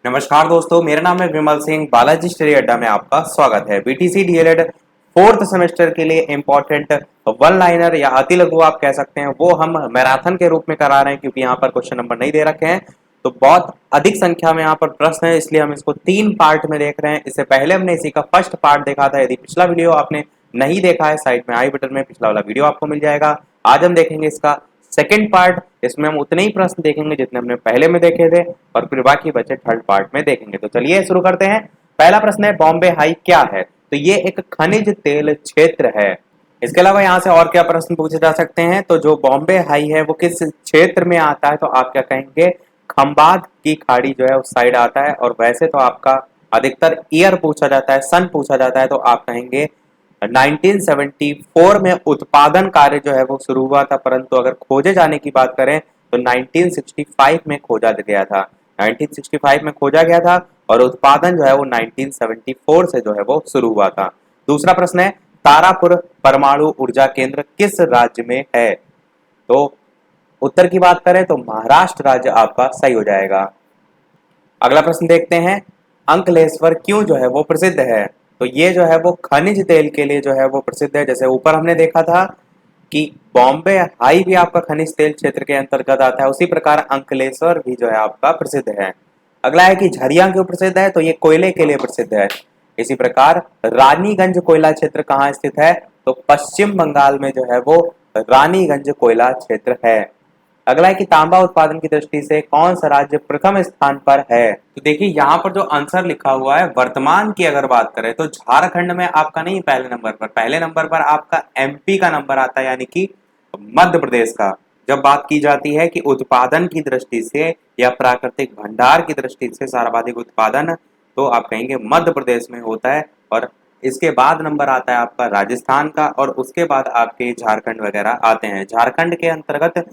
नमस्कार दोस्तों, मेरा नाम है विमल सिंह। बालाजी स्टडी अड्डा में आपका स्वागत है। बीटीसी डीएलएड फोर्थ सेमेस्टर के लिए इंपॉर्टेंट वन लाइनर या अति लघु आप कह सकते हैं, वो हम मैराथन के रूप में करा रहे हैं क्योंकि यहाँ पर क्वेश्चन नंबर नहीं दे रखे हैं। तो बहुत अधिक संख्या में यहाँ पर प्रश्न है, इसलिए हम इसको 3 पार्ट में देख रहे हैं। इससे पहले हमने इसी का फर्स्ट पार्ट देखा था। यदि पिछला वीडियो आपने नहीं देखा है, साइड में आई बटन में पिछला वाला वीडियो आपको मिल जाएगा। आज हम देखेंगे इसका सेकेंड पार्ट। इसमें हम उतने ही प्रश्न देखेंगे जितने हमने पहले में देखे थे, और फिर बाकी बचे थर्ड पार्ट में देखेंगे। तो चलिए शुरू करते हैं। पहला प्रश्न है, बॉम्बे हाई क्या है? तो ये एक खनिज तेल क्षेत्र है। इसके अलावा यहाँ से और क्या प्रश्न पूछे जा सकते हैं? तो जो बॉम्बे हाई है वो किस क्षेत्र में आता है? तो आप क्या कहेंगे? खंबात की खाड़ी जो है उस साइड आता है। और वैसे तो आपका अधिकतर ईयर पूछा जाता है, सन पूछा जाता है, तो आप कहेंगे 1974 में उत्पादन कार्य जो है वो शुरू हुआ था। परंतु अगर खोजे जाने की बात करें तो 1965 में खोजा गया था। 1965 में खोजा गया था और उत्पादन जो है वो 1974 से जो है वो शुरू हुआ था। दूसरा प्रश्न है, तारापुर परमाणु ऊर्जा केंद्र किस राज्य में है? तो उत्तर की बात करें तो महाराष्ट्र राज्य आपका सही हो जाएगा। अगला प्रश्न देखते हैं, अंकलेश्वर क्यों जो है वो प्रसिद्ध है? तो ये जो है वो खनिज तेल के लिए जो है वो प्रसिद्ध है। जैसे ऊपर हमने देखा था कि बॉम्बे हाई भी आपका खनिज तेल क्षेत्र के अंतर्गत आता है, उसी प्रकार अंकलेश्वर भी जो है आपका प्रसिद्ध है। अगला है कि झरिया क्यों प्रसिद्ध है? तो ये कोयले के लिए प्रसिद्ध है। इसी प्रकार रानीगंज कोयला क्षेत्र कहाँ स्थित है? तो पश्चिम बंगाल में जो है वो रानीगंज कोयला क्षेत्र है। अगला है कि तांबा उत्पादन की दृष्टि से कौन सा राज्य प्रथम स्थान पर है? तो देखिए यहाँ पर जो आंसर लिखा हुआ है, वर्तमान की अगर बात करें तो झारखंड में आपका नहीं पहले नंबर पर, पहले नंबर पर आपका एमपी का नंबर आता है, यानी कि मध्य प्रदेश का। जब बात की जाती है कि उत्पादन की दृष्टि से या प्राकृतिक भंडार की दृष्टि से सर्वाधिक उत्पादन, तो आप कहेंगे मध्य प्रदेश में होता है। और इसके बाद नंबर आता है आपका राजस्थान का, और उसके बाद आपके झारखंड वगैरह आते हैं। झारखंड के अंतर्गत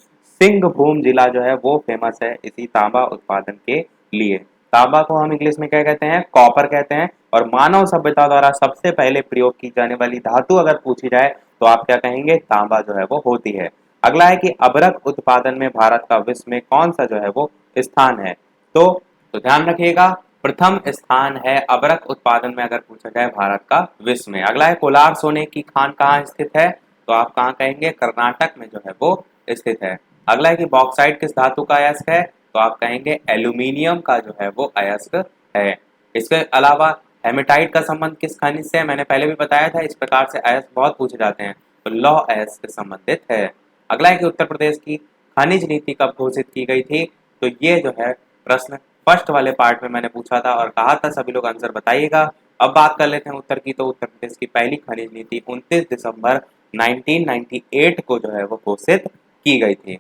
सिंहभूम जिला जो है वो फेमस है इसी तांबा उत्पादन के लिए। तांबा को हम इंग्लिश में क्या कहते हैं? कॉपर कहते हैं। और मानव सभ्यता द्वारा सबसे पहले प्रयोग की जाने वाली धातु अगर पूछी जाए तो आप क्या कहेंगे? तांबा जो है वो होती है। अगला है कि अभ्रक उत्पादन में भारत का विश्व में कौन सा जो है वो स्थान है? तो ध्यान रखिएगा, प्रथम स्थान है अभ्रक उत्पादन में अगर पूछा जाए भारत का विश्व में। अगला है, कोलार सोने की खान कहाँ स्थित है? तो आप कहाँ कहेंगे? कर्नाटक में जो है वो स्थित है। अगला है कि बॉक्साइट किस धातु का अयस्क है? तो आप कहेंगे एल्यूमिनियम का जो है वो अयस्क है। इसके अलावा हेमेटाइट का संबंध किस खनिज से है? मैंने पहले भी बताया था, इस प्रकार से अयस्क बहुत पूछे जाते हैं, तो लौह अयस्क से संबंधित है। अगला है कि उत्तर प्रदेश की खनिज नीति कब घोषित की गई थी? तो ये जो है प्रश्न फर्स्ट वाले पार्ट में मैंने पूछा था और कहा था सभी लोग आंसर बताइएगा। अब बात कर लेते हैं उत्तर की। तो उत्तर प्रदेश की पहली खनिज नीति 29 दिसंबर 1998 को जो है वो घोषित की गई थी।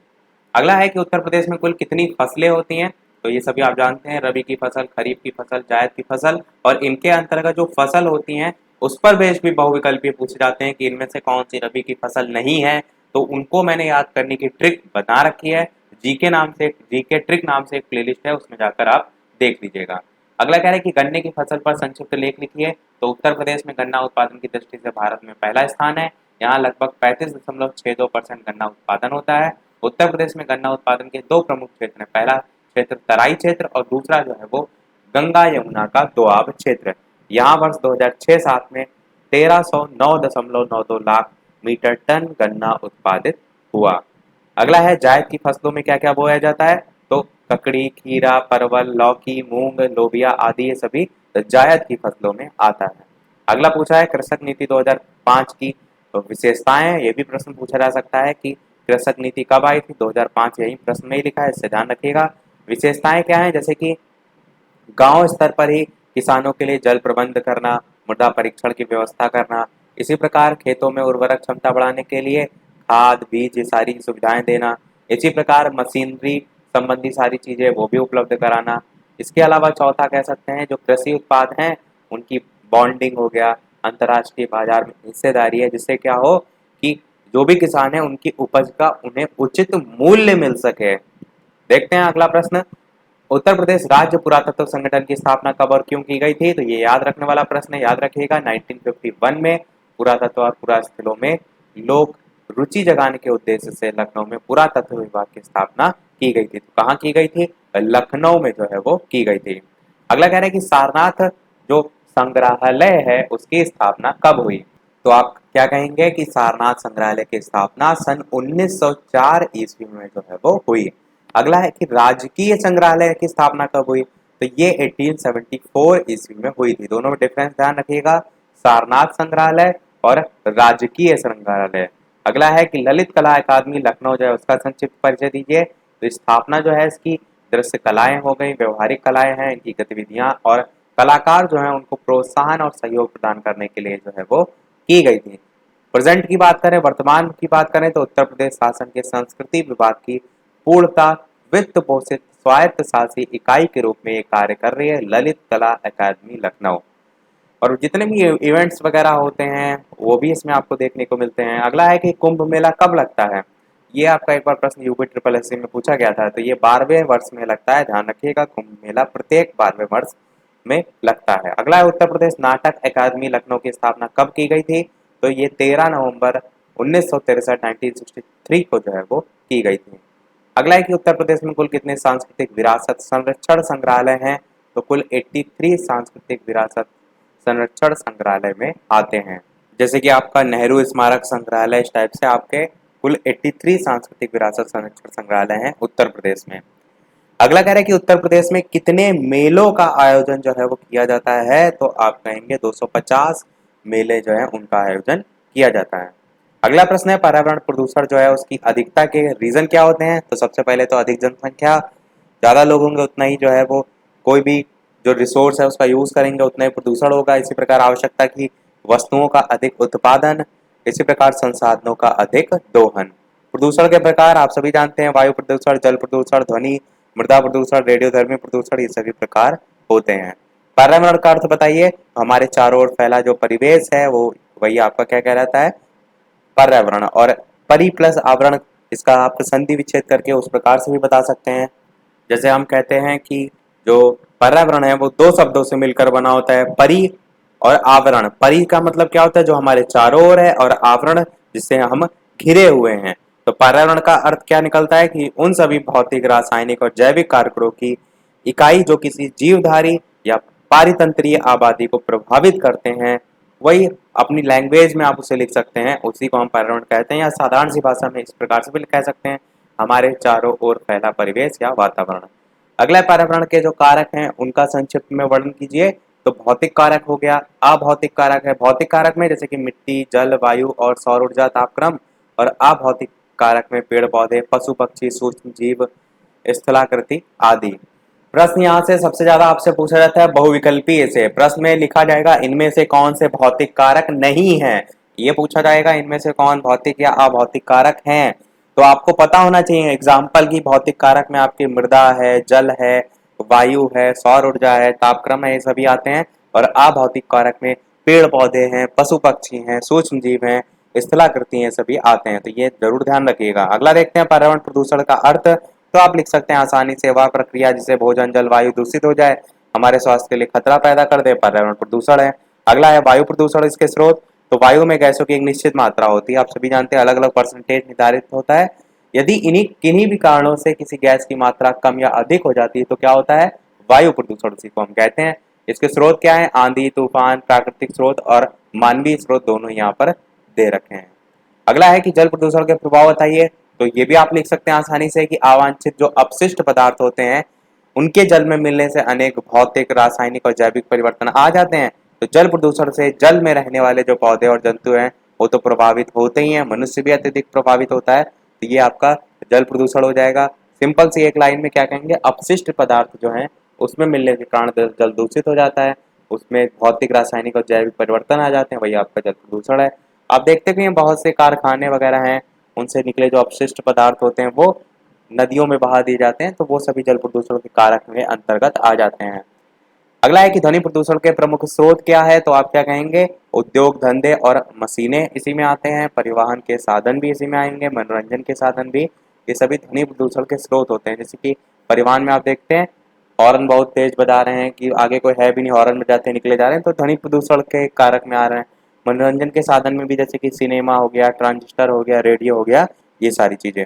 अगला है कि उत्तर प्रदेश में कुल कितनी फसलें होती हैं? तो ये सभी आप जानते हैं, रबी की फसल, खरीफ की फसल, जायद की फसल। और इनके अंतर्गत जो फसल होती हैं उस पर बेस भी बहुविकल्पीय पूछे जाते हैं कि इनमें से कौन सी रबी की फसल नहीं है। तो उनको मैंने याद करने की ट्रिक बता रखी है। जीके ट्रिक नाम से एक प्लेलिस्ट है, उसमें जाकर आप देख लीजिएगा। अगला कह रहा है कि गन्ने की फसल पर संक्षिप्त लेख लिखिए। तो उत्तर प्रदेश में गन्ना उत्पादन की दृष्टि से भारत में पहला स्थान है। यहाँ लगभग 35.62% गन्ना उत्पादन होता है। उत्तर प्रदेश में गन्ना उत्पादन के दो प्रमुख क्षेत्र हैं। पहला क्षेत्र तराई क्षेत्र और दूसरा जो है वो गंगा यमुना का दोआब क्षेत्र। यहाँ वर्ष 2006-07 में 1309.92 लाख मीटर टन गन्ना उत्पादित हुआ। अगला है, जायद की फसलों में क्या क्या बोया जाता है? तो ककड़ी, खीरा, परवल, लौकी, मूंग, लोबिया आदि ये सभी जायद की फसलों में आता है। अगला पूछा है, कृषक नीति 2005 की विशेषताएं। ये भी प्रश्न पूछा जा सकता है कि कृषक नीति कब आई थी? 2005, यही प्रश्न में ही लिखा है, इससे ध्यान रखिएगा। विशेषताएं क्या है? जैसे कि गांव स्तर पर ही किसानों के लिए जल प्रबंध करना, मृदा परीक्षण की व्यवस्था करना, इसी प्रकार खेतों में उर्वरक क्षमता बढ़ाने के लिए खाद, बीज, ये सारी सुविधाएं देना, इसी प्रकार मशीनरी संबंधी सारी चीजें वो भी उपलब्ध कराना। इसके अलावा चौथा कह सकते हैं, जो कृषि उत्पाद हैं उनकी बॉन्डिंग हो गया, अंतर्राष्ट्रीय बाजार में हिस्सेदारी है, जिससे क्या हो कि जो भी किसान है उनकी उपज का उन्हें उचित मूल्य मिल सके। देखते हैं अगला प्रश्न, उत्तर प्रदेश राज्य पुरातत्व संगठन की स्थापना कब और क्यों की गई थी? तो ये याद रखने वाला प्रश्न है, याद रखिएगा। 1951 में पुरातत्व और पुरास्थलों में लोक रुचि जगाने के उद्देश्य से लखनऊ में पुरातत्व विभाग की स्थापना की गई थी। तो कहाँ की गई थी? लखनऊ में जो है वो की गई थी। अगला कह रहे हैं कि सारनाथ जो संग्रहालय है उसकी स्थापना कब हुई? तो आप क्या कहेंगे कि सारनाथ संग्रहालय की स्थापना सन 1904 ईस्वी में जो है वो हुई। अगला है कि राजकीय संग्रहालय की स्थापना कब हुई? तो ये 1874 ईस्वी में हुई थी। दोनों में डिफरेंस ध्यान रखिएगा, सारनाथ संग्रहालय और राजकीय संग्रहालय। अगला है कि ललित कला अकादमी लखनऊ जो है उसका संक्षिप्त परिचय दीजिए। तो स्थापना जो है इसकी दृश्य कलाएं हो गई, व्यवहारिक कलाएं हैं, इनकी गतिविधियां और कलाकार जो है उनको प्रोत्साहन और सहयोग प्रदान करने के लिए जो है वो की गई थी। प्रेजेंट की बात करें, वर्तमान की बात करें, तो उत्तर प्रदेश शासन के संस्कृति विभाग की पूर्णता वित्त पोषित स्वायत्त शासी इकाई के रूप में ये कार्य कर रही है ललित कला अकादमी लखनऊ। और जितने भी इवेंट्स वगैरह होते हैं वो भी इसमें आपको देखने को मिलते हैं। अगला है कि कुंभ मेला कब लगता है? ये आपका एक बार प्रश्न यूपी ट्रिपल एससी में पूछा गया था। तो ये 12वें वर्ष में लगता है, ध्यान रखिएगा, कुंभ मेला प्रत्येक 12वें वर्ष में लगता है। अगला है उत्तर प्रदेश नाटक अकादमी लखनऊ की स्थापना कब की गई थी? तो ये 13 नवंबर 1963 1963 को जो है वो की गई थी। अगला है कि उत्तर प्रदेश में कुल कितने सांस्कृतिक विरासत संरक्षण संग्रहालय हैं? तो कुल 83 सांस्कृतिक विरासत संरक्षण संग्रहालय में आते हैं। जैसे कि आपका नेहरू स्मारक संग्रहालय, इस टाइप से आपके कुल 83 सांस्कृतिक विरासत संरक्षण संग्रहालय हैं उत्तर प्रदेश में। अगला कह रहे हैं कि उत्तर प्रदेश में कितने मेलों का आयोजन जो है वो किया जाता है? तो आप कहेंगे 250 मेले जो है उनका आयोजन किया जाता है। अगला प्रश्न है पर्यावरण प्रदूषण जो है उसकी अधिकता के रीजन क्या होते हैं? तो सबसे पहले तो अधिक जनसंख्या, ज्यादा लोग होंगे उतना ही जो है वो कोई भी जो रिसोर्स है उसका यूज करेंगे उतना ही प्रदूषण होगा। इसी प्रकार आवश्यकता की वस्तुओं का अधिक उत्पादन, इसी प्रकार संसाधनों का अधिक दोहन। प्रदूषण के प्रकार आप सभी जानते हैं, वायु प्रदूषण, जल प्रदूषण, ध्वनि मृदा प्रदूषण, रेडियोधर्मी प्रदूषण, ये सभी प्रकार होते हैं। पर्यावरण का अर्थ बताइए। हमारे चारों ओर फैला जो परिवेश है वो वही आपका क्या कहलाता है? पर्यावरण। और परि प्लस आवरण, इसका आप संधि विच्छेद करके उस प्रकार से भी बता सकते हैं। जैसे हम कहते हैं कि जो पर्यावरण है वो दो शब्दों से मिलकर बना होता है, परि और आवरण। परि का मतलब क्या होता है? जो हमारे चारों ओर है, और आवरण जिससे हम घिरे हुए हैं। तो पर्यावरण का अर्थ क्या निकलता है कि उन सभी भौतिक, रासायनिक और जैविक कारकों की इकाई जो किसी जीवधारी या पारितंत्रीय आबादी को प्रभावित करते हैं, वही अपनी लैंग्वेज में आप उसे लिख सकते हैं, उसी को हम पर्यावरण कहते हैं। या साधारण सी भाषा में इस प्रकार से भी कह सकते हैं, हमारे चारों ओर फैला परिवेश या वातावरण। अगला पर्यावरण के जो कारक हैं उनका संक्षिप्त में वर्णन कीजिए। तो भौतिक कारक हो गया, अभौतिक कारक है। भौतिक कारक में जैसे कि मिट्टी, जल, वायु और सौर ऊर्जा, तापक्रम। और अभौतिक कारक में पेड़ पौधे, पशु पक्षी, सूक्ष्म जीव, स्थलाकृति आदि। प्रश्न यहाँ से सबसे ज्यादा आपसे पूछा जाता है बहुविकल्पीय से। प्रश्न में लिखा जाएगा इनमें से कौन से भौतिक कारक नहीं है, ये पूछा जाएगा इनमें से कौन भौतिक या अभौतिक कारक हैं। तो आपको पता होना चाहिए एग्जाम्पल की भौतिक कारक में आपकी मृदा है, जल है, वायु है, सौर ऊर्जा है, तापक्रम है, ये सभी आते हैं। और अभौतिक कारक में पेड़ पौधे हैं, पशु पक्षी हैं, सूक्ष्म जीव हैं, स्थलाकृति हैं, सभी आते हैं। तो ये जरूर ध्यान रखिएगा। अगला देखते हैं पर्यावरण प्रदूषण का अर्थ। तो आप लिख सकते हैं आसानी से, वह प्रक्रिया जिससे भोजन, जल, वायु दूषित हो जाए, हमारे स्वास्थ्य के लिए खतरा पैदा कर दे, पर्यावरण प्रदूषण है। अगला है वायु प्रदूषण, इसके स्रोत। तो वायु में गैसों की एक निश्चित मात्रा होती है, आप सभी जानते हैं, अलग अलग परसेंटेज निर्धारित होता है। यदि इन्हीं किन्हीं भी कारणों से किसी गैस की मात्रा कम या अधिक हो जाती है तो क्या होता है? वायु प्रदूषण, उसी को हम कहते हैं। इसके स्रोत क्या है? आंधी, तूफान, प्राकृतिक स्रोत और मानवीय स्रोत दोनों यहाँ पर दे रखे हैं। अगला है कि जल प्रदूषण के प्रभाव बताइए। तो ये भी आप लिख सकते हैं आसानी से कि अवांछित जो अपशिष्ट पदार्थ होते हैं उनके जल में मिलने से अनेक भौतिक, रासायनिक और जैविक परिवर्तन आ जाते हैं। तो जल प्रदूषण से जल में रहने वाले जो पौधे और जंतु हैं वो तो प्रभावित होते ही हैं, मनुष्य भी अत्यधिक प्रभावित होता है। तो ये आपका जल प्रदूषण हो जाएगा। सिंपल सी एक लाइन में क्या कहेंगे? अपशिष्ट पदार्थ जो है उसमें मिलने के कारण जल दूषित हो जाता है, उसमें भौतिक, रासायनिक और जैविक परिवर्तन आ जाते हैं, वही आपका जल प्रदूषण है। आप देखते हैं बहुत से कारखाने वगैरह हैं, उनसे निकले जो अपशिष्ट पदार्थ होते हैं वो नदियों में बहा दिए जाते हैं, तो वो सभी जल प्रदूषण के कारक में अंतर्गत आ जाते हैं। अगला है कि ध्वनि प्रदूषण के प्रमुख स्रोत क्या है? तो आप क्या कहेंगे? उद्योग धंधे और मशीनें इसी में आते हैं, परिवहन के साधन भी इसी में आएंगे, मनोरंजन के साधन भी, ये सभी ध्वनि प्रदूषण के स्रोत होते हैं। जैसे कि परिवहन में आप देखते हैं हॉर्न बहुत तेज बजा रहे हैं कि आगे कोई है भी नहीं, हॉर्न बजाते निकले जा रहे हैं, तो ध्वनि प्रदूषण के कारक में आ रहे हैं। मनोरंजन के साधन में भी जैसे कि सिनेमा हो गया, ट्रांजिस्टर हो गया, रेडियो हो गया, ये सारी चीजें।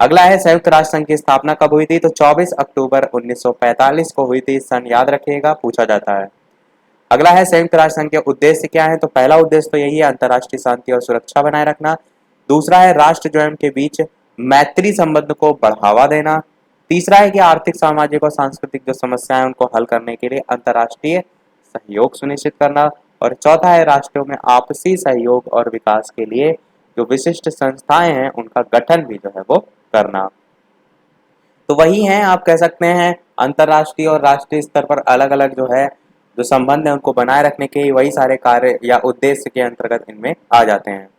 अगला है संयुक्त राष्ट्र संघ की स्थापना कब हुई थी, तो 24 अक्टूबर 1945 को हुई थी। सन याद रखिएगा, पूछा जाता है। अगला है संयुक्त राष्ट्र संघ के उद्देश्य क्या है, तो पहला उद्देश्य तो यही है, अंतर्राष्ट्रीय शांति और सुरक्षा बनाए रखना। दूसरा है राष्ट्र जो है उनके बीच मैत्री संबंध को बढ़ावा देना। तीसरा है कि आर्थिक, सामाजिक और सांस्कृतिक जो समस्याएं उनको हल करने के लिए अंतर्राष्ट्रीय सहयोग सुनिश्चित करना। और चौथा है राष्ट्रों में आपसी सहयोग और विकास के लिए जो विशिष्ट संस्थाएं हैं उनका गठन भी जो है वो करना। तो वही है, आप कह सकते हैं अंतर्राष्ट्रीय और राष्ट्रीय स्तर पर अलग अलग जो है जो संबंध है उनको बनाए रखने के वही सारे कार्य या उद्देश्य के अंतर्गत इनमें आ जाते हैं।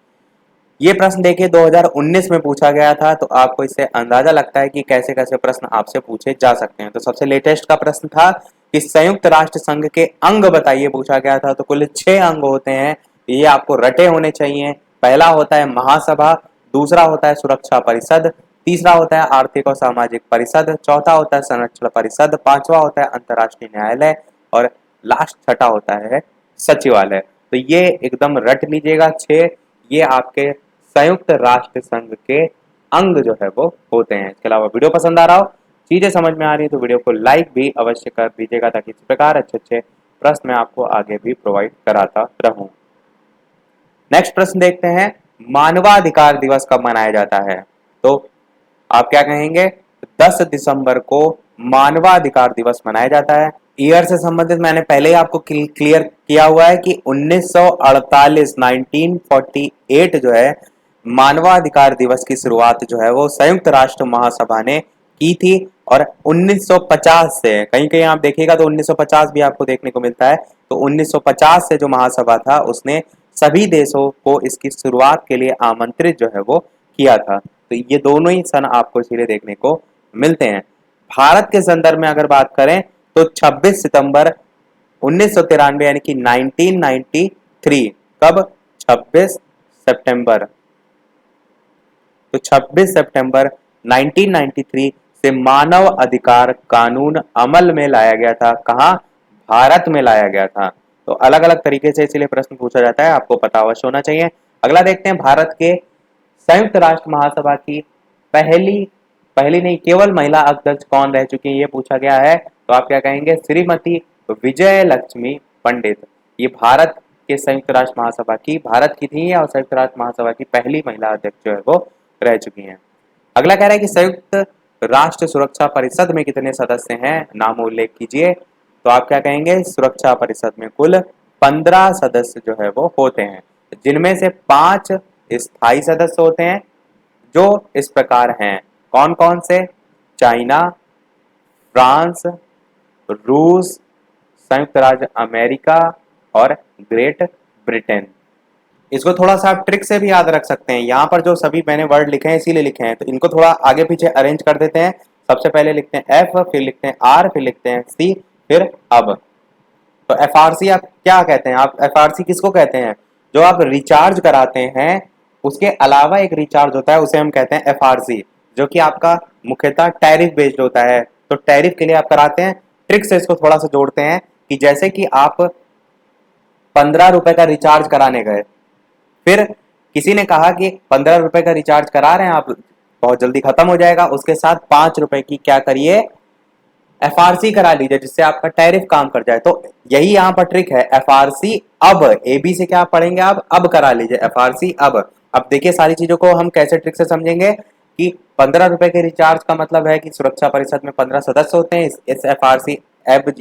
ये प्रश्न देखिए 2019 में पूछा गया था, तो आपको इससे अंदाजा लगता है कि कैसे कैसे प्रश्न आपसे पूछे जा सकते हैं। तो सबसे लेटेस्ट का प्रश्न था कि संयुक्त राष्ट्र संघ के अंग बताइए, पूछा गया था। तो कुल 6 अंग होते हैं, ये आपको रटे होने चाहिए। पहला होता है महासभा, दूसरा होता है सुरक्षा परिषद, तीसरा होता है आर्थिक और सामाजिक परिषद, चौथा होता है संरक्षण परिषद, पांचवा होता है अंतर्राष्ट्रीय न्यायालय और लास्ट छठा होता है सचिवालय। तो ये एकदम रट लीजिएगा 6, ये आपके संयुक्त राष्ट्र संघ के अंग जो है वो होते हैं। इसके अलावा वीडियो पसंद आ रहा हो, चीजें समझ में आ रही है तो वीडियो को लाइक भी अवश्य कर दीजिएगा, ताकि इस प्रकार अच्छे अच्छे प्रश्न मैं आपको आगे भी प्रोवाइड कराता रहूं। नेक्स्ट प्रश्न देखते हैं, मानवाधिकार दिवस कब मनाया जाता है। तो आप क्या कहेंगे, 10 दिसंबर को मानवाधिकार दिवस मनाया जाता है। ईयर से संबंधित मैंने पहले ही आपको क्लियर किया हुआ है कि 1948 1948 जो है मानवाधिकार दिवस की शुरुआत जो है वो संयुक्त राष्ट्र महासभा ने की थी। और 1950 से कहीं कहीं आप देखिएगा तो 1950 भी आपको देखने को मिलता है। तो 1950 से जो महासभा था उसने सभी देशों को इसकी शुरुआत के लिए आमंत्रित जो है वो किया था। तो ये दोनों ही सन आपको इसीलिए देखने को मिलते हैं। भारत के संदर्भ में अगर बात करें तो 26 सितंबर 1993 यानी कि 1993, कब, 26 सितंबर। तो 26 सितंबर 1993 से मानव अधिकार कानून अमल में लाया गया था। कहां, भारत में लाया गया था। तो अलग अलग तरीके से इसीलिए प्रश्न पूछा जाता है, आपको पता अवश्य होना चाहिए। अगला देखते हैं, भारत के संयुक्त राष्ट्र महासभा की पहली पहली नहीं केवल महिला अध्यक्ष कौन रह चुकी है, ये पूछा गया है। तो आप क्या कहेंगे, श्रीमती विजय लक्ष्मी पंडित। ये भारत के संयुक्त राष्ट्र महासभा की, भारत की थी और संयुक्त राष्ट्र महासभा की पहली महिला अध्यक्ष जो है वो रह चुकी हैं। अगला कह रहा है कि संयुक्त राष्ट्र सुरक्षा परिषद में कितने सदस्य हैं, नाम उल्लेख कीजिए। तो आप क्या कहेंगे, सुरक्षा परिषद में कुल 15 सदस्य जो है वो होते हैं, जिनमें से 5 स्थायी सदस्य होते हैं जो इस प्रकार हैं। कौन कौन से, चाइना, फ्रांस, रूस, संयुक्त राज्य अमेरिका और ग्रेट ब्रिटेन। इसको थोड़ा सा आप ट्रिक से भी याद रख सकते हैं। यहाँ पर जो सभी मैंने वर्ड लिखे हैं इसीलिए लिखे हैं, तो इनको थोड़ा आगे पीछे अरेंज कर देते हैं। सबसे पहले लिखते हैं एफ, फिर लिखते हैं आर, फिर लिखते हैं सी, फिर अब। तो एफ आर सी आप क्या कहते हैं, आप एफ आर सी किसको कहते हैं, जो आप रिचार्ज कराते हैं उसके अलावा एक रिचार्ज होता है उसे हम कहते हैं एफ आर सी, जो कि आपका मुख्यतः टैरिफ बेस्ड होता है। तो टैरिफ के लिए आप कराते हैं। ट्रिक से इसको थोड़ा सा जोड़ते हैं कि जैसे कि आप 15 रुपए का रिचार्ज कराने गए, फिर किसी ने कहा कि 15 रुपए का रिचार्ज करा रहे हैं आप, बहुत जल्दी खत्म हो जाएगा, उसके साथ 5 रुपए की क्या करिए, एफआरसी करा लीजिए, जिससे आपका टैरिफ काम कर जाए। तो यही यहाँ पर ट्रिक है, एफआरसी अब, ए बी से क्या पढ़ेंगे आप, अब करा लीजिए, एफआरसी अब। अब देखिए सारी चीजों को हम कैसे ट्रिक से समझेंगे कि 15 रुपए के रिचार्ज का मतलब है कि सुरक्षा परिषद में 15 सदस्य होते हैं। इस एफआरसी एब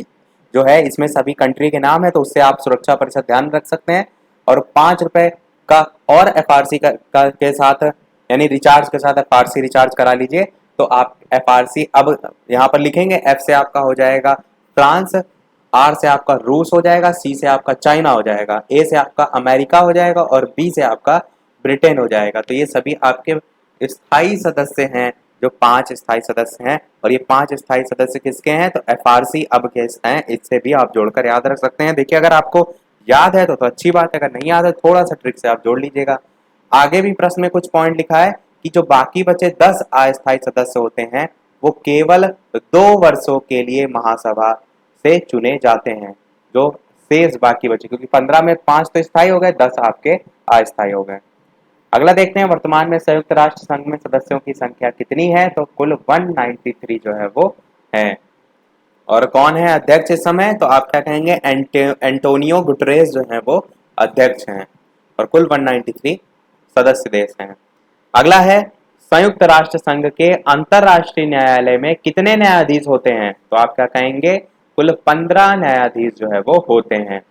जो है इसमें सभी कंट्री के नाम है, तो उससे आप सुरक्षा परिषद ध्यान रख सकते हैं। और 5 रुपए का और एफआरसी के साथ यानी रिचार्ज के साथ एफआरसी रिचार्ज करा लीजिए। तो आप एफआरसी अब यहाँ पर लिखेंगे, एफ से आपका हो जाएगा फ्रांस, आर से आपका रूस हो जाएगा, सी से आपका चाइना हो जाएगा, ए से आपका अमेरिका हो जाएगा और बी से आपका ब्रिटेन हो जाएगा। तो ये सभी आपके स्थायी सदस्य हैं, जो 5 स्थायी सदस्य हैं। और ये 5 स्थायी सदस्य किसके हैं, तो एफआरसी अब के हैं। इससे भी आप जोड़कर याद रख सकते हैं। देखिए अगर आपको याद है तो अच्छी बात है, अगर नहीं याद है थोड़ा सा ट्रिक से आप जोड़ लीजिएगा। आगे भी प्रश्न में कुछ पॉइंट लिखा है कि जो बाकी बचे 10 अस्थायी सदस्य होते हैं वो केवल 2 वर्षों के लिए महासभा से चुने जाते हैं। जो शेष बाकी बचे, क्योंकि 15 में 5 तो स्थायी हो गए, 10 आपके अस्थायी हो गए। अगला देखते हैं वर्तमान में संयुक्त राष्ट्र संघ में सदस्यों की संख्या कितनी है, तो कुल 193 जो है वो है। और कौन है अध्यक्ष इस समय, तो आप क्या कहेंगे, एंटोनियो गुटरेस जो है वो अध्यक्ष हैं और कुल 193 सदस्य देश हैं। अगला है संयुक्त राष्ट्र संघ के अंतरराष्ट्रीय न्यायालय में कितने न्यायाधीश होते हैं, तो आप क्या कहेंगे, कुल 15 न्यायाधीश जो है वो होते हैं।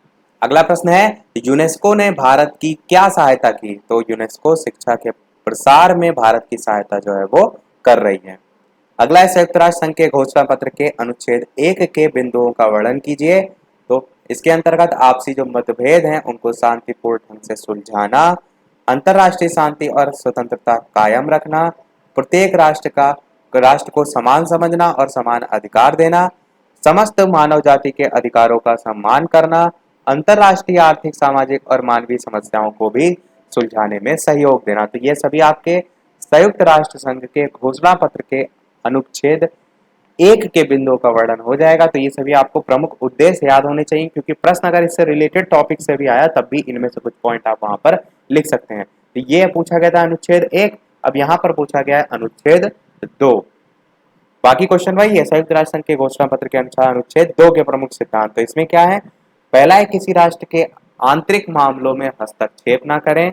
अगला प्रश्न है यूनेस्को ने भारत की क्या सहायता की, तो यूनेस्को शिक्षा के प्रसार में भारत की सहायता जो है वो कर रही है। अगला है संयुक्त राष्ट्र संघ के घोषणा पत्र के अनुच्छेद 1 के बिंदुओं का वर्णन कीजिए, तो इसके अंतर्गत आपसी जो मतभेद हैं उनको शांतिपूर्ण ढंग से सुलझाना, अंतर्राष्ट्रीय शांति और स्वतंत्रता कायम रखना, प्रत्येक राष्ट्र को समान समझना और समान अधिकार देना, समस्त मानव जाति के अधिकारों का सम्मान करना, अंतर्राष्ट्रीय आर्थिक सामाजिक और मानवीय समस्याओं को भी सुलझाने में सहयोग देना। तो ये सभी आपके संयुक्त राष्ट्र संघ के घोषणा पत्र के अनुच्छेद 1 के बिंदुओं का वर्णन हो जाएगा। तो ये सभी आपको प्रमुख उद्देश्य याद होने चाहिए, क्योंकि प्रश्न अगर इससे रिलेटेड टॉपिक से भी आया तब भी इनमें से कुछ पॉइंट आप वहां पर लिख सकते हैं। तो ये पूछा गया था अनुच्छेद 1, अब यहाँ पर पूछा गया है अनुच्छेद 2। बाकी क्वेश्चन वही है, संयुक्त राष्ट्र संघ के घोषणा पत्र के अनुसार अनुच्छेद 2 के प्रमुख सिद्धांत। तो इसमें क्या है, पहला है किसी राष्ट्र के आंतरिक मामलों में हस्तक्षेप ना करें,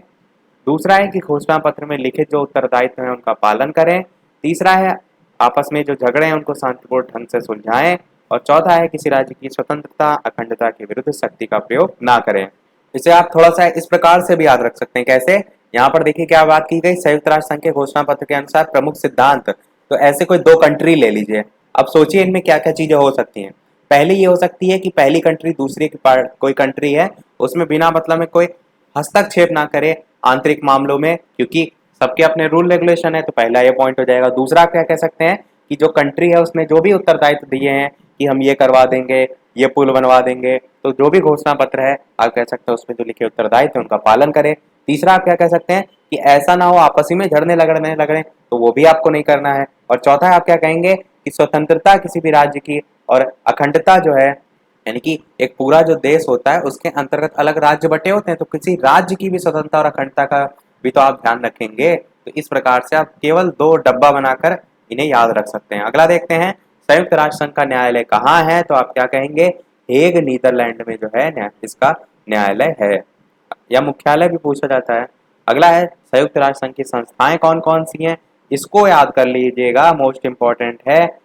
दूसरा है कि घोषणा पत्र में लिखित जो उत्तरदायित्व है उनका पालन करें, तीसरा है आपस में जो झगड़े हैं उनको शांतिपूर्ण ढंग से सुलझाएं, और चौथा है किसी राज्य की स्वतंत्रता अखंडता के विरुद्ध शक्ति का प्रयोग ना करें। इसे आप थोड़ा सा इस प्रकार से भी याद रख सकते हैं, कैसे, यहाँ पर देखिए क्या बात की गई, संयुक्त राष्ट्र संघ के घोषणा पत्र के अनुसार प्रमुख सिद्धांत। तो ऐसे कोई दो कंट्री ले लीजिए, अब सोचिए इनमें क्या क्या चीजें हो सकती हैं। पहली ये हो सकती है कि पहली कंट्री दूसरी की कोई कंट्री है उसमें बिना मतलब में कोई हस्तक्षेप ना करे आंतरिक मामलों में, क्योंकि सबके अपने रूल रेगुलेशन है। तो पहला ये पॉइंट हो जाएगा। दूसरा क्या कह सकते हैं कि जो कंट्री है उसने जो भी उत्तरदायित्व दिए हैं कि हम ये करवा देंगे, ये पुल बनवा देंगे, तो जो भी घोषणा पत्र है आप कह सकते हैं उसमें जो लिखे उत्तरदायित्व है उनका पालन करें। तीसरा आप क्या कह सकते हैं कि ऐसा ना हो आपसी में झड़ने लगने लगने, तो वो भी आपको नहीं करना है। और चौथा आप क्या कहेंगे कि स्वतंत्रता किसी भी राज्य की और अखंडता जो है, यानी कि एक पूरा जो देश होता है उसके अंतर्गत अलग राज्य बटे होते हैं, तो किसी राज्य की भी स्वतंत्रता और अखंडता का भी तो आप ध्यान रखेंगे। तो इस प्रकार से आप केवल दो डब्बा बनाकर इन्हें याद रख सकते हैं। अगला देखते हैं संयुक्त राष्ट्र संघ का न्यायालय कहाँ है, तो आप क्या कहेंगे, हेग नीदरलैंड में जो है इसका न्यायालय है, या मुख्यालय भी पूछा जाता है। अगला है संयुक्त राष्ट्र संघ की संस्थाएं कौन कौन सी हैं, इसको याद कर लीजिएगा, मोस्ट इंपॉर्टेंट है।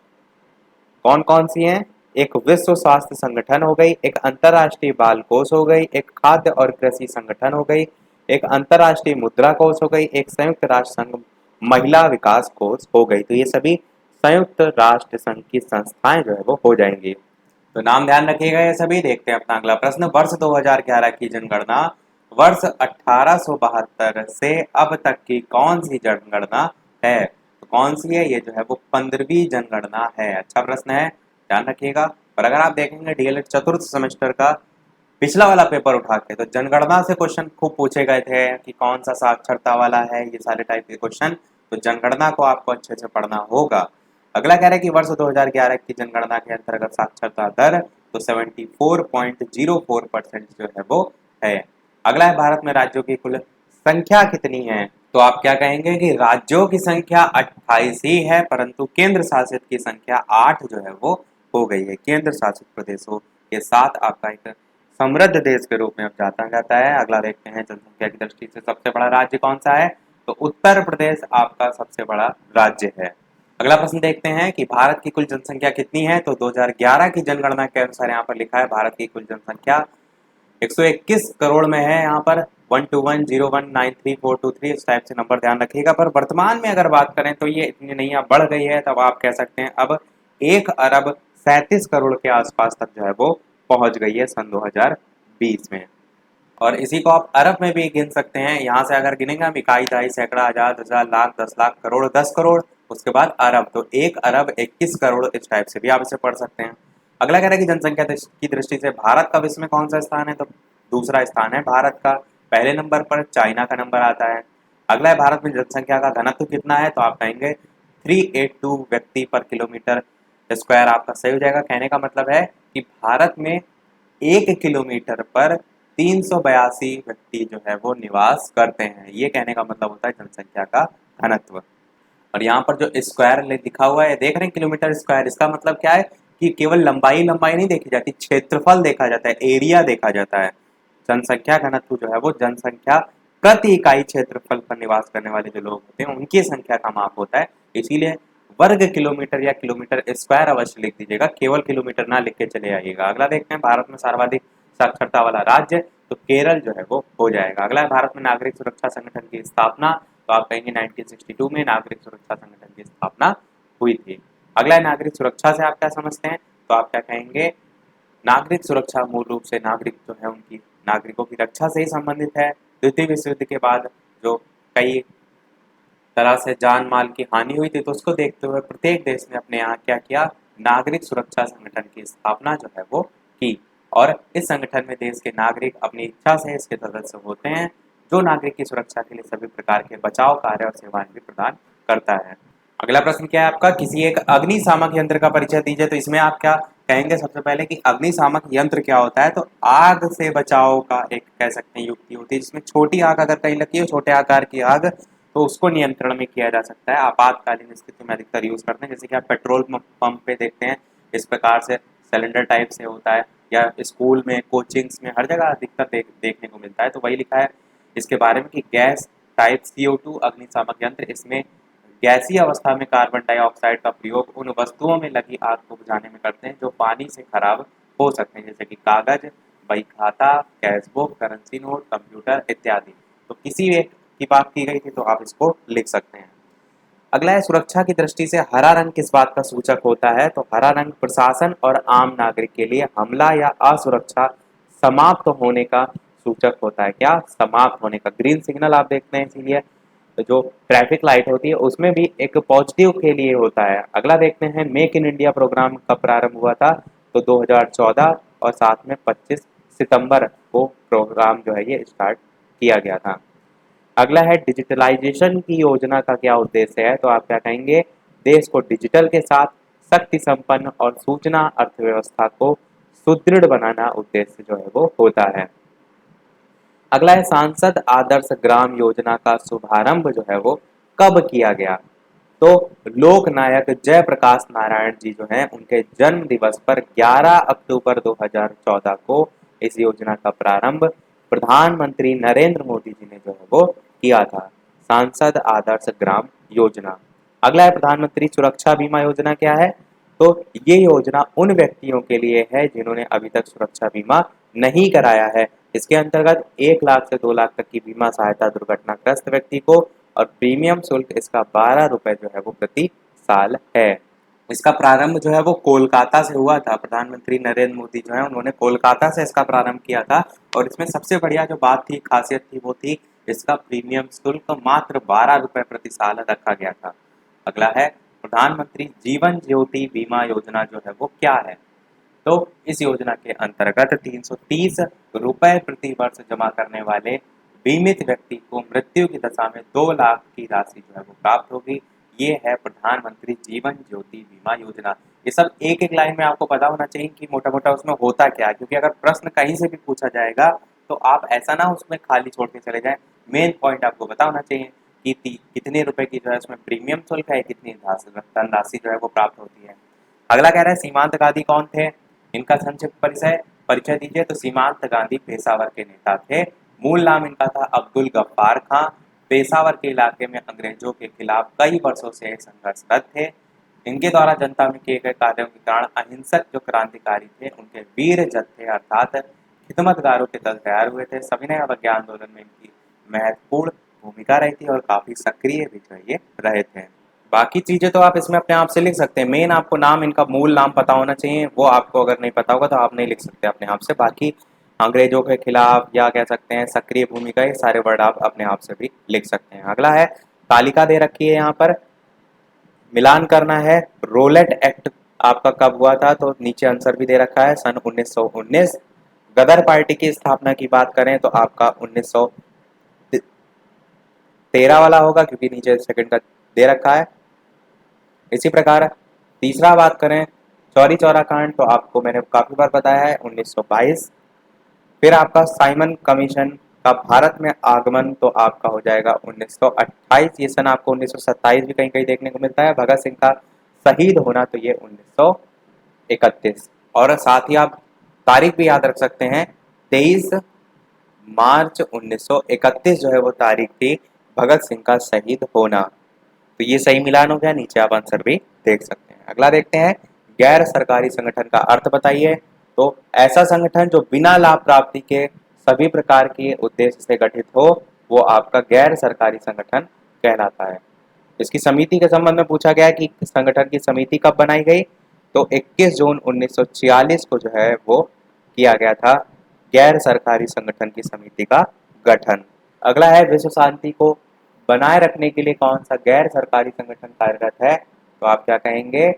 कौन कौन सी हैं, एक विश्व स्वास्थ्य संगठन हो गई, एक अंतरराष्ट्रीय बाल कोष हो गई, एक खाद्य और कृषि संगठन हो गई, एक अंतरराष्ट्रीय मुद्रा कोष हो गई, एक संयुक्त राष्ट्र संघ महिला विकास कोष हो गई। तो ये सभी संयुक्त राष्ट्र संघ की संस्थाएं जो है वो हो जाएंगी। तो नाम ध्यान रखिएगा ये सभी। देखते हैं अपना अगला प्रश्न, वर्ष 2011 की जनगणना वर्ष 1872 से अब तक की कौन सी जनगणना है, तो कौन सी है, ये जो है वो 15वीं जनगणना है। अच्छा प्रश्न है, ध्यान रखिएगा। और अगर आप देखेंगे डीएलएड चतुर्थ सेमेस्टर का पिछला वाला पेपर उठा के, तो जनगणना से क्वेश्चन खूब पूछे गए थे कि कौन सा साक्षरता वाला है, ये सारे टाइप के क्वेश्चन। तो जनगणना को आपको अच्छे से पढ़ना होगा। अगला कह रहा है कि वर्ष 2011 की जनगणना के अंतर्गत साक्षरता दर तो 74.04% जो है वो है। अगला है भारत में राज्यों की कुल संख्या कितनी है, तो आप क्या कहेंगे कि राज्यों की संख्या 28 ही है, परंतु केंद्र शासित की संख्या 8 जो है वो हो गई है। केंद्र शासित प्रदेशों के साथ आपका एक समृद्ध देश के रूप में अब जाता जाता है। अगला देखते हैं जनसंख्या की दृष्टि से सबसे बड़ा राज्य कौन सा है, तो उत्तर प्रदेश आपका सबसे बड़ा राज्य है। अगला प्रश्न देखते हैं कि भारत की कुल जनसंख्या कितनी है, तो 2011 की जनगणना के अनुसार यहाँ पर लिखा है भारत की कुल जनसंख्या 121 करोड़ में है। यहाँ पर 121019343 इस टाइप से नंबर ध्यान रखिएगा। पर वर्तमान में अगर बात करें तो ये इतनी नहीं बढ़ गई है, तब आप कह सकते हैं अब 1 अरब 37 करोड़ के आसपास तक जो है वो पहुंच गई है सन 2020 में। और इसी को आप अरब में भी गिन सकते हैं। यहाँ से अगर गिनेंगे हम इकाई, दहाई, सैकड़ा, हजार, 10,000, लाख, 10 लाख, करोड़, 10 करोड़, उसके बाद अरब, तो 1 अरब 21 करोड़ इस टाइप से भी आप इसे पढ़ सकते हैं। अगला कह रहा है कि जनसंख्या की दृष्टि से भारत का विश्व में कौन सा स्थान है, तो दूसरा स्थान है भारत का। पहले नंबर पर चाइना का नंबर आता है। अगला है भारत में जनसंख्या का घनत्व कितना है, तो आप कहेंगे 382 व्यक्ति पर किलोमीटर स्क्वायर आपका सही हो जाएगा। कहने का मतलब है कि भारत में 1 किलोमीटर पर 382 व्यक्ति जो है वो निवास करते हैं। ये कहने का मतलब होता है जनसंख्या का घनत्व। और यहाँ पर जो स्क्वायर लिखा हुआ है देख रहे हैं, किलोमीटर स्क्वायर, इसका मतलब क्या है कि केवल लंबाई लंबाई नहीं देखी जाती, क्षेत्रफल देखा जाता है, एरिया देखा जाता है। जनसंख्या घनत्व जो है वो जनसंख्या प्रति इकाई क्षेत्रफल पर निवास करने वाले जो लोग होते हैं उनकी संख्या का माप होता है। इसीलिए वर्ग किलोमीटर या किलोमीटर स्क्वायर अवश्य लिख दीजिएगा, केवल किलोमीटर ना लिख के चले आइएगा। अगला देखते हैं, भारत में सर्वाधिक साक्षरता वाला राज्य, तो केरल जो है वो हो जाएगा। अगला है, भारत में नागरिक सुरक्षा संगठन की स्थापना, तो आप कहेंगे 1962 में नागरिक सुरक्षा संगठन की स्थापना हुई थी। अगला है, नागरिक सुरक्षा से आप क्या समझते हैं, तो आप क्या कहेंगे, नागरिक सुरक्षा मूल रूप से नागरिक जो है उनकी नागरिकों की रक्षा से ही संबंधित है। द्वितीय विश्व युद्ध के बाद जो कई तरह से जान माल की हानि हुई थी, तो उसको देखते हुए प्रत्येक देश ने अपने यहाँ क्या किया, नागरिक सुरक्षा संगठन की स्थापना जो है वो की। और इस संगठन में देश के नागरिक अपनी इच्छा से इसके सदस्य होते हैं, जो नागरिक की सुरक्षा के लिए सभी प्रकार के बचाव कार्य और सेवाएं भी प्रदान करता है। अगला प्रश्न क्या है आपका, किसी एक अग्निशामक यंत्र का परिचय दीजिए। तो इसमें आप क्या कहेंगे, सबसे पहले कि अग्निशामक यंत्र क्या होता है, तो आग से बचाव का एक कह सकते हैं युक्ति होती है, जिसमें छोटी आग अगर कहीं लगी हो, छोटे आकार की आग, तो उसको नियंत्रण में किया जा सकता है। आपातकालीन स्थिति में अधिकतर यूज करते हैं, जैसे कि आप पेट्रोल पंप पे देखते हैं, इस प्रकार से सिलेंडर टाइप से होता है, या स्कूल में, कोचिंग्स में, हर जगह अधिकतर देखने को मिलता है। तो वही लिखा है इसके बारे में कि गैस टाइप CO2 अग्निशामक यंत्र, इसमें गैसीय अवस्था में कार्बन डाइऑक्साइड का प्रयोग उन वस्तुओं में लगी आग को बुझाने में करते हैं जो पानी से खराब हो सकते हैं, जैसे कि कागज, बही खाता, cash book, currency note, computer इत्यादि। तो किसी एक की बात की गई थी तो आप इसको लिख सकते हैं। अगला है, सुरक्षा की दृष्टि से हरा रंग किस बात का सूचक होता है, तो हरा रंग प्रशासन और आम नागरिक के लिए हमला या असुरक्षा समाप्त होने का सूचक होता है। क्या, समाप्त होने का। ग्रीन सिग्नल आप देखते हैं, इसीलिए जो ट्रैफिक लाइट होती है उसमें भी एक पॉजिटिव के लिए होता है। अगला देखते हैं, मेक इन इंडिया प्रोग्राम कब प्रारंभ हुआ था, तो 2014 और साथ में 25 सितंबर को प्रोग्राम जो है ये स्टार्ट किया गया था। अगला है, डिजिटलाइजेशन की योजना का क्या उद्देश्य है, तो आप क्या कहेंगे, देश को डिजिटल के साथ शक्ति संपन्न और सूचना अर्थव्यवस्था को सुदृढ़ बनाना उद्देश्य जो है वो होता है। अगला है, सांसद आदर्श ग्राम योजना का शुभारंभ जो है वो कब किया गया, तो लोक नायक जयप्रकाश नारायण जी जो हैं उनके जन्म दिवस पर 11 अक्टूबर 2014 को इस योजना का प्रारंभ प्रधानमंत्री नरेंद्र मोदी जी ने जो है वो किया था। सांसद आदर्श ग्राम योजना। अगला है, प्रधानमंत्री सुरक्षा बीमा योजना क्या है, तो ये योजना उन व्यक्तियों के लिए है जिन्होंने अभी तक सुरक्षा बीमा नहीं कराया है। इसके अंतर्गत 1 लाख से 2 लाख तक की बीमा सहायता दुर्घटनाग्रस्त व्यक्ति को, और प्रीमियम शुल्क इसका 12 रुपए जो है वो प्रति साल है। इसका प्रारंभ जो है वो कोलकाता से हुआ था। प्रधानमंत्री नरेंद्र मोदी जो है उन्होंने कोलकाता से इसका प्रारंभ किया था, और इसमें सबसे बढ़िया जो बात थी, खासियत थी, वो थी इसका प्रीमियम शुल्क मात्र 12 रुपए प्रति साल रखा गया था। अगला है, प्रधानमंत्री जीवन ज्योति बीमा योजना जो है वो क्या है, तो इस योजना के अंतर्गत 330 रुपए प्रति वर्ष जमा करने वाले बीमित व्यक्ति को मृत्यु की दशा में 2 लाख की राशि जो है वो प्राप्त होगी। ये है प्रधानमंत्री जीवन ज्योति बीमा योजना। ये सब एक एक लाइन में आपको पता होना चाहिए कि मोटा मोटा उसमें होता क्या है, क्योंकि अगर प्रश्न कहीं से भी पूछा जाएगा तो आप ऐसा ना उसमें खाली छोड़ के चले जाएं। मेन पॉइंट आपको पता होना चाहिए कि कितने रुपए की जो है उसमें प्रीमियम शुल्क है, कितनी धनराशि जो है वो प्राप्त होती है। अगला कह रहा है, सीमांत गांधी कौन थे, इनका संक्षिप्त परिचय परिचय दीजिए। तो सीमांत गांधी पेशावर के नेता थे। मूल नाम इनका था अब्दुल गफ्फार खां। पेशावर के इलाके में अंग्रेजों के खिलाफ कई वर्षों से संघर्षरत थे। इनके द्वारा जनता में किए गए कार्यों के कारण अहिंसक जो क्रांतिकारी थे उनके वीर जत्थे अर्थात खिदमतगारों के दल तैयार हुए थे। सविनय अवज्ञा आंदोलन में इनकी महत्वपूर्ण भूमिका रही थी और काफी सक्रिय भी जो ये रहे थे। बाकी चीजें तो आप इसमें अपने आप से लिख सकते हैं। मेन आपको नाम, इनका मूल नाम पता होना चाहिए, वो आपको अगर नहीं पता होगा तो आप नहीं लिख सकते अपने आप से। बाकी अंग्रेजों के खिलाफ या कह सकते हैं सक्रिय भूमिका, ये सारे वर्ड आप अपने आप से भी लिख सकते हैं। अगला है, तालिका दे रखी है यहाँ पर, मिलान करना है। रोलेट एक्ट आपका कब हुआ था, तो नीचे आंसर भी दे रखा है, सन 1919। गदर पार्टी की स्थापना की बात करें तो आपका 1913 वाला होगा, क्योंकि नीचे सेकंड का दे रखा है। इसी प्रकार तीसरा बात करें, चौरी चौरा कांड, तो आपको मैंने काफी बार बताया है 1922। फिर आपका साइमन कमीशन का भारत में आगमन तो आपका हो जाएगा 1928। ये सन आपको 1927 भी कहीं कहीं देखने को मिलता है। भगत सिंह का शहीद होना तो ये 1931। और साथ ही आप तारीख भी याद रख सकते हैं, 23 मार्च 1931 जो है वो तारीख थी भगत सिंह का शहीद होना। तो ये सही मिलान हो गया, नीचे आप आंसर भी देख सकते हैं। अगला देखते हैं, गैर सरकारी संगठन का अर्थ बताइए। तो ऐसा संगठन जो बिना लाभ प्राप्ति के सभी प्रकार के उद्देश्य से गठित हो, वो आपका गैर सरकारी संगठन कहलाता है। इसकी समिति के संबंध में पूछा गया है कि संगठन की समिति कब बनाई गई, तो 21 जून 1946 को जो है वो किया गया था गैर सरकारी संगठन की समिति का गठन। अगला है, विश्व शांति को बनाए रखने के लिए कौन सा गैर सरकारी संगठन कार्यरत है, तो आप क्या कहेंगे,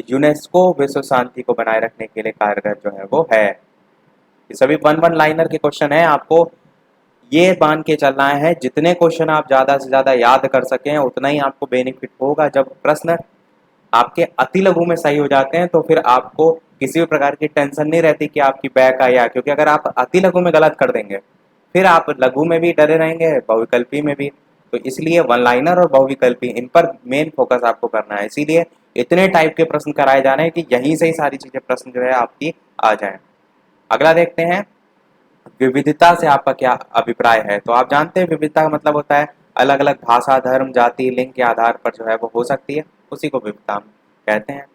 यूनेस्को विश्व शांति को बनाए रखने के लिए कार्यरत जो है वो है। ये सभी वन लाइनर के क्वेश्चन है, आपको ये मान के चलना है जितने क्वेश्चन आप ज्यादा से ज्यादा याद कर सकें उतना ही आपको बेनिफिट होगा। जब प्रश्न आपके अति लघु में सही हो जाते हैं तो फिर आपको किसी भी प्रकार की टेंशन नहीं रहती कि आपकी बैक आई, क्योंकि अगर आप अति लघु में गलत कर देंगे फिर आप लघु में भी डरे रहेंगे, बहुविकल्पी में भी। तो इसलिए वन लाइनर और बहुविकल्पी इन पर मेन फोकस आपको करना है। इसीलिए इतने टाइप के प्रश्न कराए जा रहे हैं कि यहीं से ही सारी चीजें प्रश्न जो है आपकी आ जाए। अगला देखते हैं, विविधता से आपका क्या अभिप्राय है। तो आप जानते हैं विविधता का मतलब होता है अलग अलग भाषा, धर्म, जाति, लिंग के आधार पर जो है वो हो सकती है, उसी को विविधता हम कहते हैं।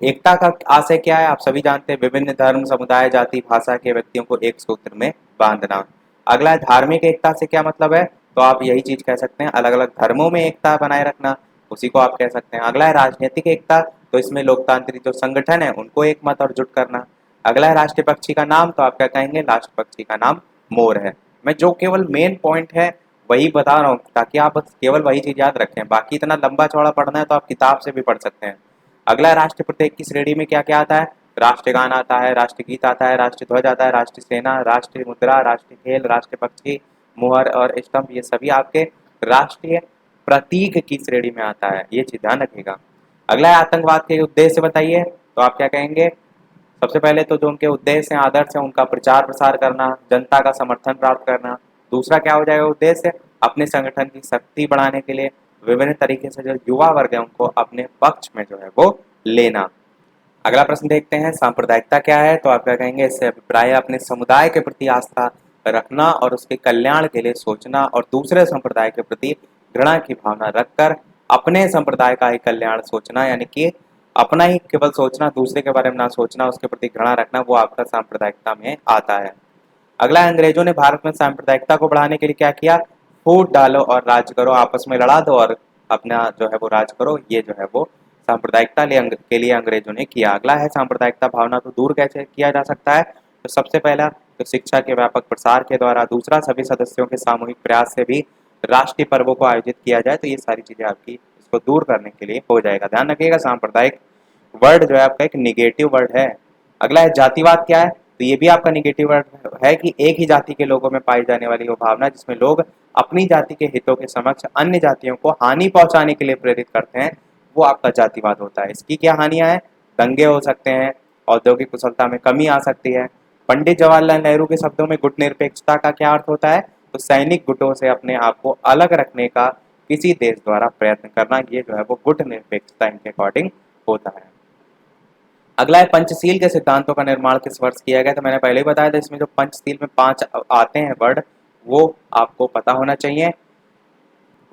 एकता का आशय क्या है, आप सभी जानते हैं, विभिन्न धर्म, समुदाय, जाति, भाषा के व्यक्तियों को एक सूत्र में बांधना। अगला है, धार्मिक एकता से क्या मतलब है, तो आप यही चीज कह सकते हैं अलग अलग धर्मों में एकता बनाए रखना, उसी को आप कह सकते हैं। अगला है राजनीतिक एकता, तो इसमें लोकतांत्रिक जो संगठन है उनको एक मत और जुट करना। अगला है राष्ट्रीय पक्षी का नाम, तो आप क्या कहेंगे, राष्ट्र पक्षी का नाम मोर है। मैं जो केवल मेन पॉइंट है वही बता रहा हूँ ताकि आप केवल वही चीज याद रखें, बाकी इतना लंबा चौड़ा पढ़ना है तो आप किताब से भी पढ़ सकते हैं। अगला राष्ट्रीय प्रत्येक की श्रेणी में क्या क्या आता है, राष्ट्रगान आता है, राष्ट्रगीत आता है, राष्ट्रीय ध्वज आता है, राष्ट्रीय सेना, राष्ट्रीय मुद्रा, राष्ट्रीय खेल, राष्ट्रीय पक्षी, मुहर और स्तंभ, ये सभी आपके राष्ट्रीय प्रतीक की श्रेणी में आता है, ये चीज ध्यान रखिएगा। अगला है आतंकवाद के उद्देश्य बताइए, तो आप क्या कहेंगे, सबसे पहले तो जो उनके उद्देश्य हैं, आदर्श है, उनका प्रचार प्रसार करना, जनता का समर्थन प्राप्त करना। दूसरा क्या हो जाएगा उद्देश्य, अपने संगठन की शक्ति बढ़ाने के लिए विभिन्न तरीके से जो युवा वर्ग है उनको अपने पक्ष में जो है वो लेना। अगला प्रश्न देखते हैं, सांप्रदायिकता क्या है, तो आप क्या कहेंगे, इससे अभिप्राय अपने समुदाय के प्रति आस्था रखना और उसके कल्याण के लिए सोचना और दूसरे संप्रदाय के प्रति घृणा की भावना रखकर अपने संप्रदाय का ही कल्याण सोचना, यानी कि अपना ही केवल सोचना, दूसरे के बारे में ना सोचना, उसके प्रति घृणा रखना, वो आपका सांप्रदायिकता में आता है। अगला, अंग्रेजों ने भारत में सांप्रदायिकता को बढ़ाने के लिए क्या किया, फूट डालो और राज करो, आपस में लड़ा दो और अपना जो है वो राज करो, ये जो है वो सांप्रदायिकता के लिए अंग्रेजों ने किया। अगला है, सांप्रदायिकता भावना को दूर कैसे किया जा सकता है, तो सबसे पहला तो शिक्षा के व्यापक प्रसार के द्वारा, दूसरा सभी सदस्यों के सामूहिक प्रयास से भी राष्ट्रीय पर्वों को आयोजित किया जाए, तो ये सारी चीजें आपकी इसको दूर करने के लिए हो जाएगा। ध्यान रखिएगा, सांप्रदायिक वर्ड जो है आपका एक निगेटिव वर्ड है। अगला है, जातिवाद क्या है, तो ये भी आपका निगेटिव वर्ड है कि एक ही जाति के लोगों में पाई जाने वाली वो भावना जिसमें लोग अपनी जाति के हितों के समक्ष अन्य जातियों को हानि पहुंचाने के लिए प्रेरित करते हैं, वो आपका जातिवाद होता है। इसकी क्या हानियां हैं, दंगे हो सकते हैं, औद्योगिक कुशलता में कमी आ सकती है। पंडित जवाहरलाल नेहरू के शब्दों में गुट निरपेक्षता का क्या अर्थ होता है, तो सैनिक गुटों से अपने आप को अलग रखने का किसी देश द्वारा प्रयत्न करना, ये जो है वो गुट निरपेक्षता इनके अकॉर्डिंग होता है। अगला है, पंचशील के सिद्धांतों का निर्माण किस वर्ष किया गया, तो मैंने पहले ही बताया था इसमें जो पंचशील में 5 आते हैं वर्ड वो आपको पता होना चाहिए।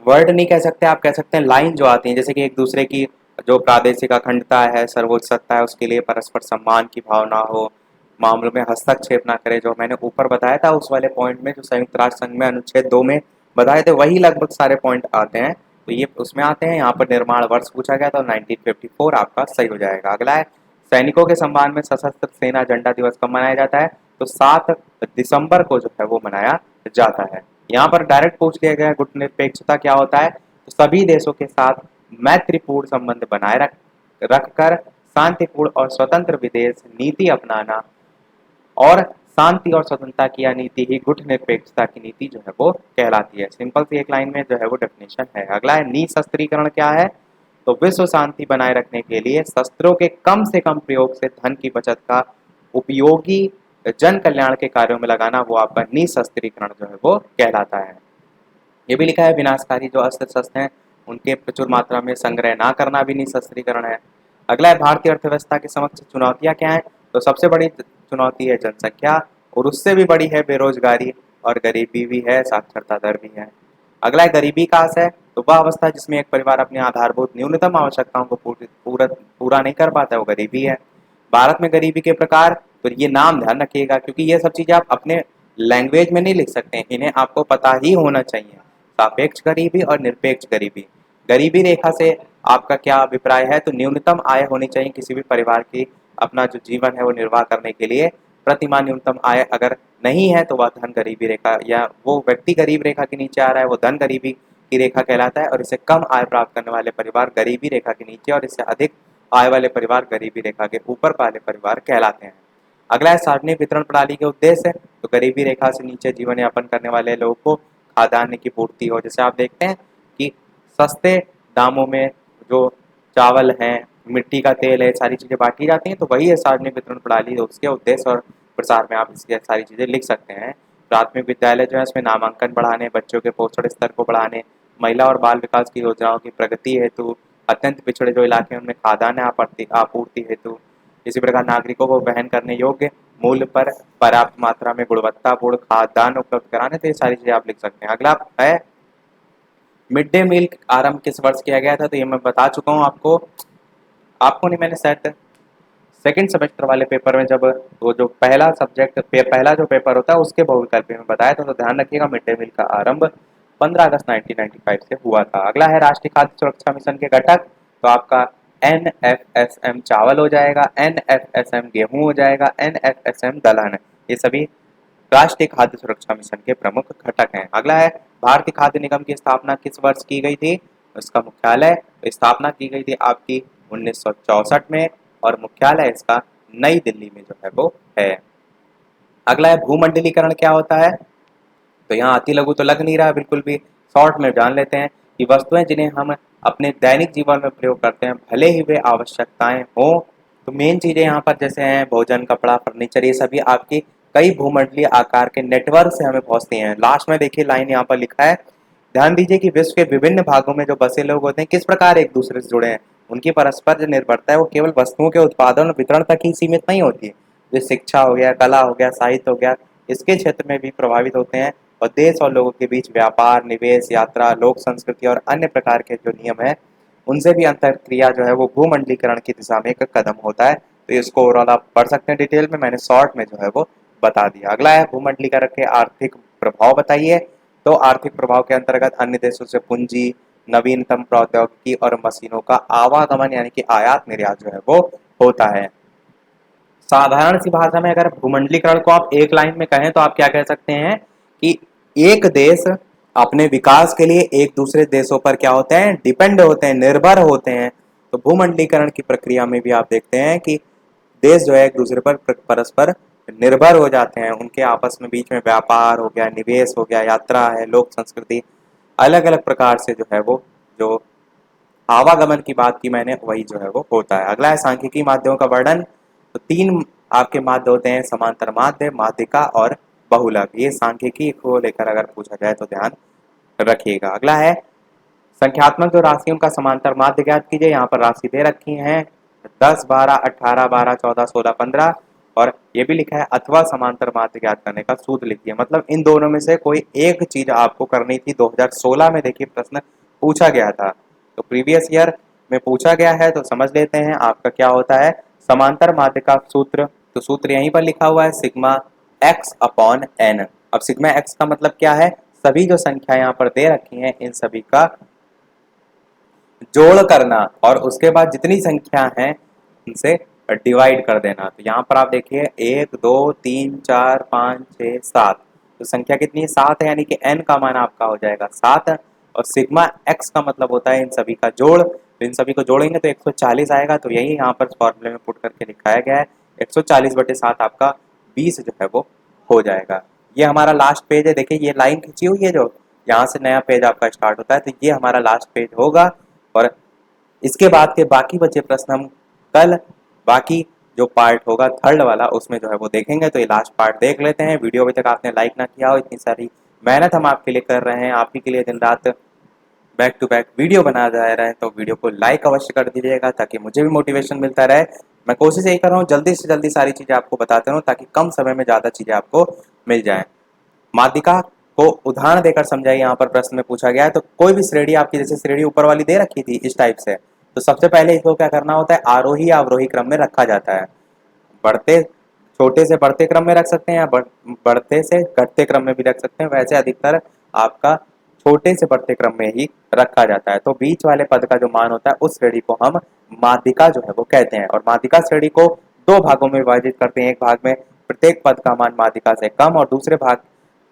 वर्ड नहीं कह सकते, आप कह सकते हैं लाइन जो आती है, जैसे कि एक दूसरे की जो प्रादेशिक अखंडता है, सर्वोच्च सत्ता है, उसके लिए परस्पर सम्मान की भावना हो, मामलों में हस्तक्षेप ना करे, जो मैंने ऊपर बताया था उस वाले पॉइंट में जो संयुक्त राष्ट्र संघ में अनुच्छेद 2 में बताए थे, वही लगभग सारे पॉइंट आते हैं, तो ये उसमें आते हैं। यहाँ पर निर्माण वर्ष पूछा गया तो 1954 आपका सही हो जाएगा। अगला है, सैनिकों के सम्मान में सशस्त्र सेना झंडा दिवस कब मनाया जाता है, तो 7 दिसंबर को जो है वो मनाया जाता है। यहाँ पर डायरेक्ट पूछ लिया गया गुट निरपेक्षता क्या होता है, तो सभी देशों के साथ मैत्रीपूर्ण संबंध बनाए रखकर शांतिपूर्ण और स्वतंत्र विदेश नीति अपनाना, और शांति और स्वतंत्रता की यह नीति ही गुट निरपेक्षता की नीति जो है वो कहलाती है। सिंपल सी एक लाइन में जो है वो डेफिनेशन है। अगला है, निशस्त्रीकरण क्या है, तो विश्व शांति बनाए रखने के लिए शस्त्रों के कम से कम प्रयोग से धन की बचत का उपयोगी जन कल्याण के कार्यों में लगाना वो आपका निशस्त्रीकरण जो है वो कहलाता है। ये भी लिखा है विनाशकारी जो अस्त्र शस्त्र हैं उनके प्रचुर मात्रा में संग्रह ना करना भी निशस्त्रीकरण है। अगला है भारतीय अर्थव्यवस्था के समक्ष चुनौतियां क्या है। तो सबसे बड़ी चुनौती है जनसंख्या और उससे भी बड़ी है बेरोजगारी और गरीबी भी है, साक्षरता दर भी है। अगला है गरीबी का आस है। तो वह अवस्था जिसमें एक परिवार अपनी आधारभूत न्यूनतम आवश्यकताओं को पूरा नहीं कर पाता है वो गरीबी है। भारत में गरीबी के प्रकार, तो ये नाम ध्यान रखिएगा क्योंकि ये सब चीजें आप अपने लैंग्वेज में नहीं लिख सकते हैं, इन्हें आपको पता ही होना चाहिए। सापेक्ष गरीबी और निरपेक्ष गरीबी। गरीबी रेखा से आपका क्या अभिप्राय है। तो न्यूनतम आय होनी चाहिए किसी भी परिवार की अपना जो जीवन है वो निर्वाह करने के लिए। प्रतिमाह न्यूनतम आय अगर नहीं है तो वह धन गरीबी रेखा या वो व्यक्ति गरीब रेखा के नीचे आ रहा है वो धन गरीबी की रेखा कहलाता है। और इससे कम आय प्राप्त करने वाले परिवार गरीबी रेखा के नीचे और इससे अधिक आय वाले परिवार गरीबी रेखा के ऊपर वाले परिवार कहलाते हैं। अगला है सार्वजनिक वितरण प्रणाली के उद्देश्य। तो गरीबी रेखा से नीचे जीवन यापन करने वाले लोगों को खाद्यान्न की पूर्ति हो। जैसे आप देखते हैं कि सस्ते दामों में जो चावल हैं, मिट्टी का तेल है, सारी चीज़ें बांटी जाती हैं, तो वही है सार्वजनिक वितरण प्रणाली। उसके उद्देश्य और प्रसार में आप इसकी सारी चीज़ें लिख सकते हैं। प्राथमिक विद्यालय जो है उसमें नामांकन बढ़ाने, बच्चों के पोषण स्तर को बढ़ाने, महिला और बाल विकास की योजनाओं की प्रगति हेतु, अत्यंत पिछड़े जो इलाके हैं उनमें खाद्यान्न आपूर्ति हेतु, इसी प्रकार नागरिकों को वहन करने योग्य मूल्य पर पर्याप्त मात्रा में गुणवत्तापूर्ण खाद्यान्न उपलब्ध कराने। तो ये सारी चीजें आप लिख सकते हैं। अगला है मिड डे मील आरंभ किस वर्ष किया गया था। तो ये मैं बता चुका हूँ आपको नहीं, मैंने सेट सेकंड सेमेस्टर वाले पेपर में जब वो जो पहला सब्जेक्ट पहला जो पेपर होता है उसके बहुविकल्पी में बताया था। तो ध्यान रखिएगा मिड डे मील का आरंभ 15 अगस्त 1995 से हुआ था। अगला है राष्ट्रीय खाद्य सुरक्षा मिशन के घटक। तो आपका NFSM चावल हो जाएगा, NFSM गेहूं हो जाएगा, NFSM दलहन। ये सभी राष्ट्रीय खाद्य सुरक्षा मिशन के प्रमुख घटक हैं। अगला है भारतीय खाद्य निगम की स्थापना किस वर्ष की गई थी। इसका मुख्यालय स्थापना की गई थी आपकी 1964 में और मुख्यालय इसका नई दिल्ली में जो है वो है। अगला है भूमंडलीकरण क्या होता है। तो यहाँ अति लघु तो लग नहीं रहा बिल्कुल भी, शॉर्ट में जान लेते हैं कि वस्तुएं जिन्हें हम अपने दैनिक जीवन में प्रयोग करते हैं भले ही वे आवश्यकताएं हों। तो मेन चीजें यहाँ पर जैसे हैं भोजन, कपड़ा, फर्नीचर, ये सभी आपकी कई भूमंडलीय आकार के नेटवर्क से हमें पहुंचती हैं। लास्ट में देखिए लाइन यहाँ पर लिखा है, ध्यान दीजिए कि विश्व के विभिन्न भागों में जो बसे लोग होते हैं किस प्रकार एक दूसरे से जुड़े हैं। उनकी परस्पर जो निर्भरता है वो केवल वस्तुओं के उत्पादन और वितरण तक ही सीमित नहीं होती है। जैसे शिक्षा हो गया, कला हो गया, साहित्य हो गया, इसके क्षेत्र में भी प्रभावित होते हैं। और देश और लोगों के बीच व्यापार, निवेश, यात्रा, लोक संस्कृति और अन्य प्रकार के जो नियम है उनसे भी अंतरक्रिया जो है वो भूमंडलीकरण की दिशा में एक कदम होता है। तो इसको ओवरऑल आप पढ़ सकते हैं डिटेल में, मैंने शॉर्ट में जो है वो बता दिया। अगला है भूमंडलीकरण के आर्थिक प्रभाव बताइए। तो आर्थिक प्रभाव के अंतर्गत अन्य देशों से पूंजी, नवीनतम प्रौद्योगिकी और मशीनों का आवागमन यानी कि आयात निर्यात जो है वो होता है। साधारण सी भाषा में अगर भूमंडलीकरण को आप एक लाइन में कहें तो आप क्या कह सकते हैं कि एक देश अपने विकास के लिए एक दूसरे देशों पर क्या होते हैं, डिपेंड होते हैं, निर्भर होते हैं। तो भूमंडलीकरण की प्रक्रिया में भी आप देखते हैं कि देश जो है एक दूसरे पर परस्पर निर्भर हो जाते हैं। उनके आपस में बीच में व्यापार हो गया, निवेश हो गया, यात्रा है, लोक संस्कृति, अलग अलग प्रकार से जो है वो जो आवागमन की बात की मैंने वही जो है वो होता है। अगला है सांख्यिकी माध्यमों का वर्णन। तो तीन आपके माध्य होते हैं, समांतर माध्य, माध्यिका और बहुलक। ये सांख्यिकी को लेकर अगर पूछा जाए तो ध्यान रखिएगा। अगला है संख्यात्मक जो राशियों का समांतर माध्य ज्ञात कीजिए। यहाँ पर राशि दे रखी है 10, 12, 18, 12, 14, 16, 15 और ये भी लिखा है अथवा समांतर माध्य ज्ञात करने का सूत्र लिखिए। मतलब इन दोनों में से कोई एक चीज आपको करनी थी। 2016 में देखिए प्रश्न पूछा गया था, तो प्रीवियस ईयर में पूछा गया है। तो समझ लेते हैं आपका क्या होता है समांतर माध्य का सूत्र। तो सूत्र यहीं पर लिखा हुआ है सिग्मा x अपॉन n। अब सिग्मा x का मतलब क्या है, सभी जो संख्या यहाँ पर दे रखी हैं इन सभी का जोड़ करना और उसके बाद जितनी संख्या है उनसे डिवाइड कर देना। तो यहाँ पर आप देखिए 1, 2, 3, 4, 5, 6, 7। तो संख्या कितनी है, 7 है, यानी कि n का मान आपका हो जाएगा 7। और सिग्मा x का मतलब होता है इन सभी का जोड़। तो इन सभी को जोड़ेंगे तो 140 आएगा। तो यही यहाँ पर फॉर्मूले में पुट करके लिखाया गया है 140/7 आपका 20 जो है वो हो जाएगा। ये हमारा लास्ट पेज है। देखिए ये लाइन खींची हुई है जो यहाँ से नया पेज आपका स्टार्ट होता है, तो ये हमारा लास्ट पेज होगा। और इसके बाद के बाकी बचे प्रश्न हम कल बाकी जो पार्ट होगा थर्ड वाला उसमें जो है वो देखेंगे। तो ये लास्ट पार्ट देख लेते हैं। वीडियो अभी तक आपने लाइक ना किया हो, इतनी सारी मेहनत हम आपके लिए कर रहे हैं, आप ही के लिए दिन रात बैक टू बैक वीडियो बना जा रहे हैं, तो वीडियो को लाइक अवश्य कर दीजिएगा ताकि मुझे भी मोटिवेशन मिलता रहे। मैं कोशिश यही कर रहा हूँ जल्दी से जल्दी सारी चीज़ें आपको बताते रहूँ ताकि कम समय में ज़्यादा चीज़ें आपको मिल जाएं। माध्यिका को उदाहरण देकर समझाइए, यहाँ पर प्रश्न में पूछा गया है। तो कोई भी श्रेणी आपकी जैसे श्रेणी ऊपर वाली दे रखी थी इस टाइप से, तो सबसे पहले इसको क्या करना होता है, आरोही या अवरोही क्रम में रखा जाता है। बढ़ते छोटे से बढ़ते क्रम में रख सकते हैं या बढ़ते से घटते क्रम में भी रख सकते हैं। वैसे अधिकतर आपका छोटे से बढ़ते क्रम में ही रखा जाता है। तो बीच वाले पद का जो मान होता है उस श्रेणी को हम माध्यिका जो है वो कहते हैं। और माध्यिका श्रेणी को दो भागों में विभाजित करते हैं। एक भाग में प्रत्येक पद का मान माध्यिका से कम और दूसरे भाग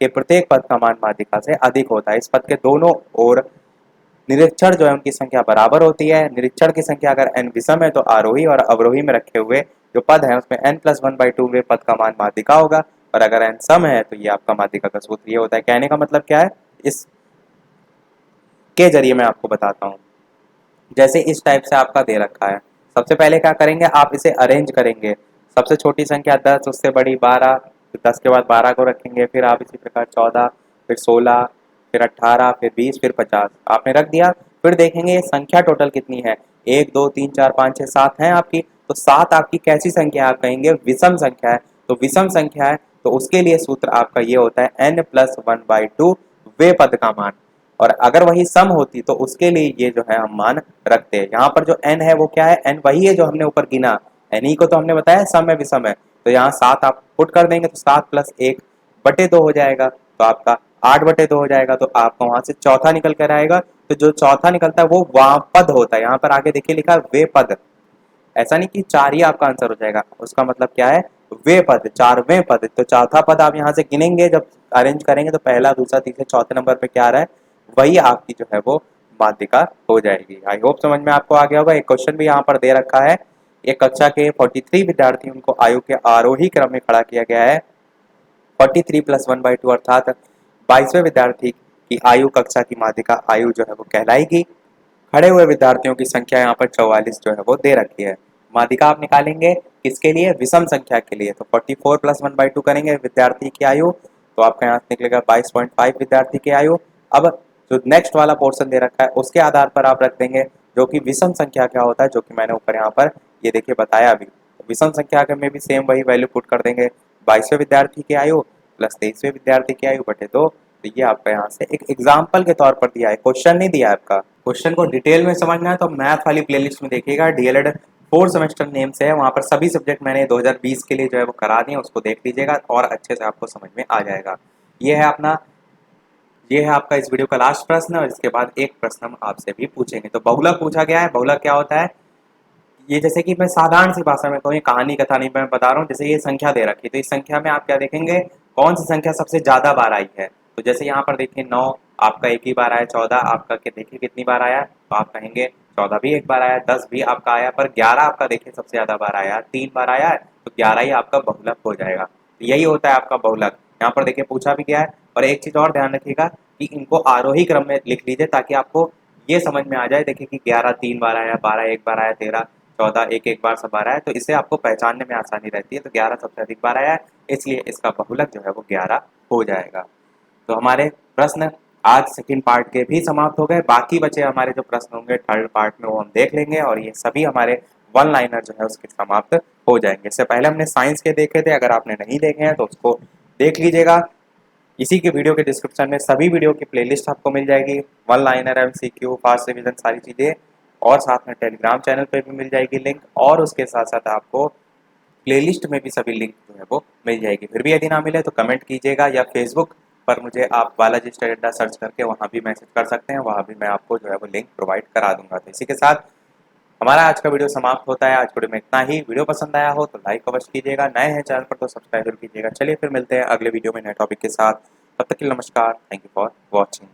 के प्रत्येक पद का मान माध्यिका से अधिक होता है। इस पद के दोनों ओर निरीक्षण जो है उनकी संख्या बराबर होती है। निरीक्षण की संख्या अगर n विषम है तो आरोही और अवरोही में रखे हुए जो पद है उसमें n+1/2 वे पद का मान माध्यिका होगा, और अगर n सम है तो ये आपका माध्यिका का सूत्र ये होता है। कहने का मतलब क्या है, इस के जरिए मैं आपको बताता हूँ। जैसे इस टाइप से आपका दे रखा है, सबसे पहले क्या करेंगे, आप इसे अरेंज करेंगे। सबसे छोटी संख्या 10, उससे बड़ी 12, फिर 10 के बाद 12 को रखेंगे, फिर आप इसी प्रकार 14, फिर 16, फिर 18, फिर 20, फिर 50 आपने रख दिया। फिर देखेंगे ये संख्या टोटल कितनी है, 1 2 3 4 5 6 7 है आपकी। तो 7 आपकी कैसी संख्या है, आप कहेंगे विषम संख्या है। तो विषम संख्या है तो उसके लिए सूत्र आपका ये होता है n+1/2 वे पद का मान। और अगर वही सम होती तो उसके लिए ये जो है हम मान रखते हैं। यहाँ पर जो n है वो क्या है, n वही है जो हमने ऊपर गिना, n ही को तो हमने बताया सम है विषम है। तो यहाँ 7 आप पुट कर देंगे तो 7+1/2 हो जाएगा, तो आपका 8/2 हो जाएगा। तो आपका वहां से चौथा निकल कर आएगा। तो जो चौथा निकलता है वो वहां पद होता है। यहाँ पर आगे देखिए लिखा है वे पद, ऐसा नहीं कि 4 ही आपका आंसर हो जाएगा, उसका मतलब क्या है, वे पद, 4वें पद। तो चौथा पद आप यहाँ से गिनेंगे, जब अरेंज करेंगे तो पहला दूसरा तीसरे चौथे नंबर पे क्या आ रहा है, वही आपकी जो है वो माध्यिका हो जाएगी। आई होप समझ में आपको आ गया होगा। एक क्वेश्चन भी यहाँ पर दे रखा है, एक कक्षा के 43 विद्यार्थी, उनको आयु के आरोही क्रम में खड़ा किया गया है। 43+1/2 अर्थात 22वें विद्यार्थी की आयु कक्षा की माध्यिका आयु जो है वो कहलाएगी। खड़े हुए विद्यार्थियों की संख्या यहाँ पर 44 जो है वो दे रखी है। माध्यिका आप निकालेंगे किसके लिए, विषम संख्या के लिए। तो 44+1/2 करेंगे विद्यार्थी की आयु, तो आपका यहाँ से निकलेगा 22.5 विद्यार्थी की आयु। अब जो नेक्स्ट वाला पोर्शन दे रखा है उसके आधार पर आप रख देंगे जो कि विषम संख्या क्या होता है, जो कि मैंने ऊपर यहाँ पर ये देखिए बताया अभी। तो विषम संख्या में भी सेम वही वैल्यू पुट कर देंगे, 22वें विद्यार्थी की आयु प्लस 23वें विद्यार्थी की आयु बटे 2। तो ये आपका यहाँ से एक एग्जाम्पल के तौर पर दिया है, क्वेश्चन नहीं दिया है आपका। क्वेश्चन को डिटेल में समझना है तो मैथ वाली प्लेलिस्ट में देखिएगा, डीएलएड 4 सेमेस्टर नेम से है, वहाँ पर सभी सब्जेक्ट मैंने 2020 के लिए जो है वो करा दिए, उसको देख लीजिएगा और अच्छे से आपको समझ में आ जाएगा। ये है अपना, ये है आपका इस वीडियो का लास्ट प्रश्न, और इसके बाद एक प्रश्न हम आपसे भी पूछेंगे। तो बहुलक पूछा गया है। बहुलक क्या होता है, ये जैसे कि मैं साधारण सी भाषा में कहूँ, ये कहानी कथा नहीं मैं बता रहा हूँ। जैसे ये संख्या दे रखी है तो इस संख्या में आप क्या देखेंगे, कौन सी संख्या सबसे ज्यादा बार आई है। तो जैसे यहाँ पर देखिए 9 आपका एक ही बार आया, 14 आपका देखिए कितनी बार आया, तो आप कहेंगे 14 भी एक बार आया, 10 भी आपका आया, पर 11 आपका देखिए सबसे ज्यादा बार आया, 3 बार आया है, तो 11 ही आपका बहुलक हो जाएगा। तो यही होता है आपका बहुलक। यहाँ पर देखिए पूछा भी गया है। और एक चीज और ध्यान रखिएगा कि इनको आरोही क्रम में लिख लीजिए ताकि आपको ये समझ में आ जाए। देखिए कि 11 3 बार आया, 12 एक बार आया, 13 14 एक एक बार सब आ रहा है, तो इसे आपको पहचानने में आसानी रहती है। तो 11 सबसे अधिक बार आया है, इसलिए इसका बहुलक जो है वो 11 हो जाएगा। तो हमारे प्रश्न आज सेकंड पार्ट के भी समाप्त हो गए। बाकी बचे हमारे जो प्रश्न होंगे थर्ड पार्ट में वो हम देख लेंगे, और ये सभी हमारे वन लाइनर जो है उसके समाप्त हो जाएंगे। इससे पहले हमने साइंस के देखे थे, अगर आपने नहीं देखे हैं तो उसको देख लीजिएगा। इसी के वीडियो के डिस्क्रिप्शन में सभी वीडियो की प्लेलिस्ट आपको मिल जाएगी, one liner, MCQ, fast revision, सारी चीज़ें। और साथ में टेलीग्राम चैनल पे भी मिल जाएगी लिंक, और उसके साथ साथ आपको प्लेलिस्ट में भी सभी लिंक जो है वो मिल जाएगी। फिर भी यदि ना मिले तो कमेंट कीजिएगा, या फेसबुक पर मुझे आप बालाजी स्टडी अड्डा सर्च करके वहाँ भी मैसेज कर सकते हैं, वहाँ भी मैं आपको जो है वो लिंक प्रोवाइड करा दूंगा। तो इसी के साथ हमारा आज का वीडियो समाप्त होता है। आज वीडियो में इतना ही। वीडियो पसंद आया हो तो लाइक अवश्य कीजिएगा, नए हैं चैनल पर तो सब्सक्राइब कीजिएगा। चलिए फिर मिलते हैं अगले वीडियो में नए टॉपिक के साथ। तब तक के लिए नमस्कार, थैंक यू फॉर वॉचिंग।